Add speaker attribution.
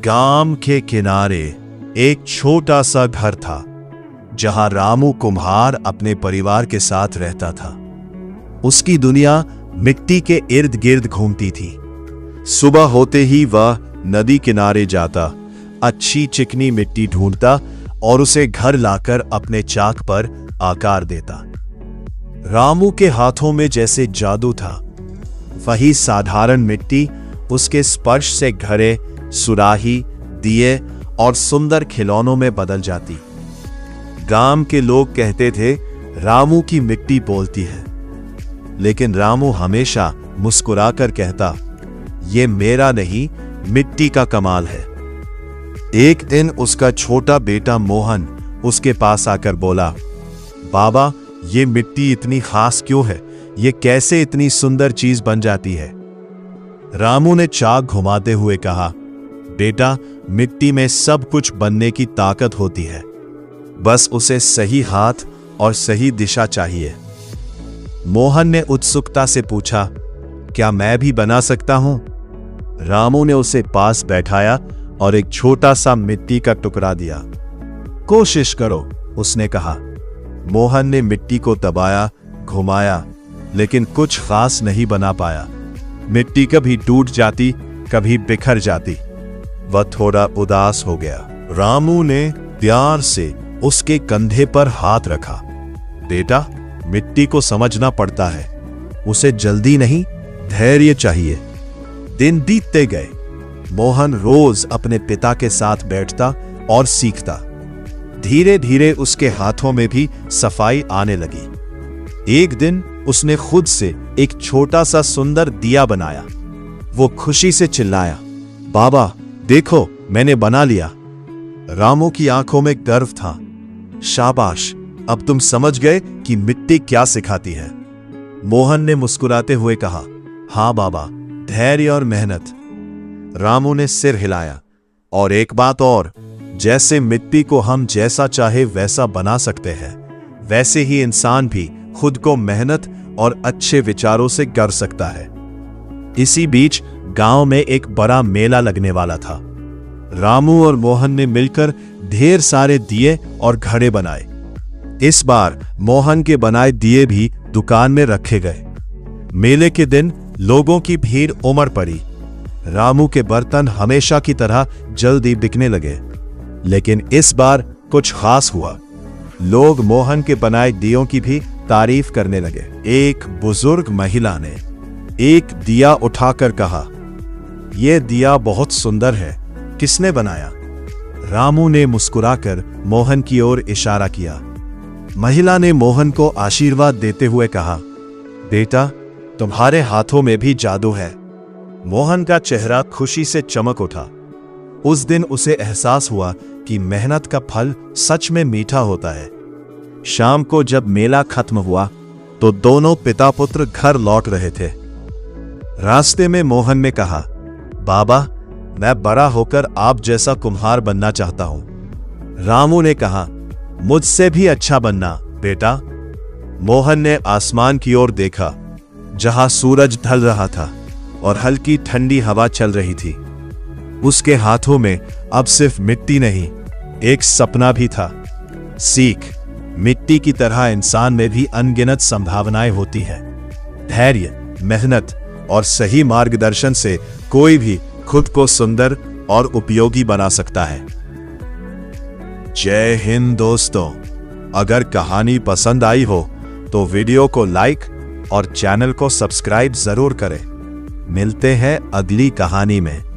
Speaker 1: गांव के किनारे एक छोटा सा घर था जहां रामू कुम्हार अपने परिवार के साथ रहता था। उसकी दुनिया मिट्टी के इर्द गिर्द घूमती थी। सुबह होते ही वह नदी किनारे जाता, अच्छी चिकनी मिट्टी ढूंढता और उसे घर लाकर अपने चाक पर आकार देता। रामू के हाथों में जैसे जादू था। वही साधारण मिट्टी उसके स्पर्श से घड़े, सुराही, दिए और सुंदर खिलौनों में बदल जाती। गांव के लोग कहते थे, रामू की मिट्टी बोलती है। लेकिन रामू हमेशा मुस्कुराकर कहता, ये मेरा नहीं, मिट्टी का कमाल है। एक दिन उसका छोटा बेटा मोहन उसके पास आकर बोला, बाबा, ये मिट्टी इतनी खास क्यों है? ये कैसे इतनी सुंदर चीज बन जाती है? रामू ने चाक घुमाते हुए कहा, बेटा, मिट्टी में सब कुछ बनने की ताकत होती है, बस उसे सही हाथ और सही दिशा चाहिए। मोहन ने उत्सुकता से पूछा, क्या मैं भी बना सकता हूं? रामू ने उसे पास बैठाया और एक छोटा सा मिट्टी का टुकड़ा दिया। कोशिश करो, उसने कहा। मोहन ने मिट्टी को दबाया, घुमाया, लेकिन कुछ खास नहीं बना पाया। मिट्टी कभी टूट जाती, कभी बिखर जाती। वह थोड़ा उदास हो गया। रामू ने प्यार से उसके कंधे पर हाथ रखा। बेटा, मिट्टी को समझना पड़ता है, उसे जल्दी नहीं, धैर्य चाहिए। दिन बीतते गए। मोहन रोज अपने पिता के साथ बैठता और सीखता। धीरे धीरे उसके हाथों में भी सफाई आने लगी। एक दिन उसने खुद से एक छोटा सा सुंदर दिया बनाया। वो खुशी से चिल्लाया, बाबा, देखो, मैंने बना लिया। रामू की आंखों में गर्व था। शाबाश, अब तुम समझ गए कि मिट्टी क्या सिखाती है। मोहन ने मुस्कुराते हुए कहा, हां बाबा, धैर्य और मेहनत। रामू ने सिर हिलाया। और एक बात और, जैसे मिट्टी को हम जैसा चाहे वैसा बना सकते हैं, वैसे ही इंसान भी खुद को मेहनत और अच्छे विचारों से कर सकता है। इसी बीच गांव में एक बड़ा मेला लगने वाला था। रामू और मोहन ने मिलकर ढेर सारे दिए और घड़े बनाए। इस बार मोहन के बनाए दिए भी दुकान में रखे गए। मेले के दिन लोगों की भीड़ उमड़ पड़ी। रामू के बर्तन हमेशा की तरह जल्दी बिकने लगे। लेकिन इस बार कुछ खास हुआ। लोग मोहन के बनाए दियों की भी तारीफ करने लगे। एक बुजुर्ग महिला ने एक दिया उठाकर कहा, यह दिया बहुत सुंदर है, किसने बनाया? रामू ने मुस्कुराकर मोहन की ओर इशारा किया। महिला ने मोहन को आशीर्वाद देते हुए कहा, बेटा, तुम्हारे हाथों में भी जादू है। मोहन का चेहरा खुशी से चमक उठा। उस दिन उसे एहसास हुआ कि मेहनत का फल सच में मीठा होता है। शाम को जब मेला खत्म हुआ तो दोनों पिता पुत्र घर लौट रहे थे। रास्ते में मोहन ने कहा, बाबा, मैं बड़ा होकर आप जैसा कुम्हार बनना चाहता हूं। रामू ने कहा, मुझसे भी अच्छा बनना बेटा। मोहन ने आसमान की ओर देखा, जहां सूरज ढल रहा था और हल्की ठंडी हवा चल रही थी। उसके हाथों में अब सिर्फ मिट्टी नहीं, एक सपना भी था। सीख, मिट्टी की तरह इंसान में भी अनगिनत संभावनाएं होती है। धैर्य, मेहनत और सही मार्गदर्शन से कोई भी खुद को सुंदर और उपयोगी बना सकता है। जय हिंद दोस्तों। अगर कहानी पसंद आई हो तो वीडियो को लाइक और चैनल को सब्सक्राइब जरूर करें। मिलते हैं अगली कहानी में।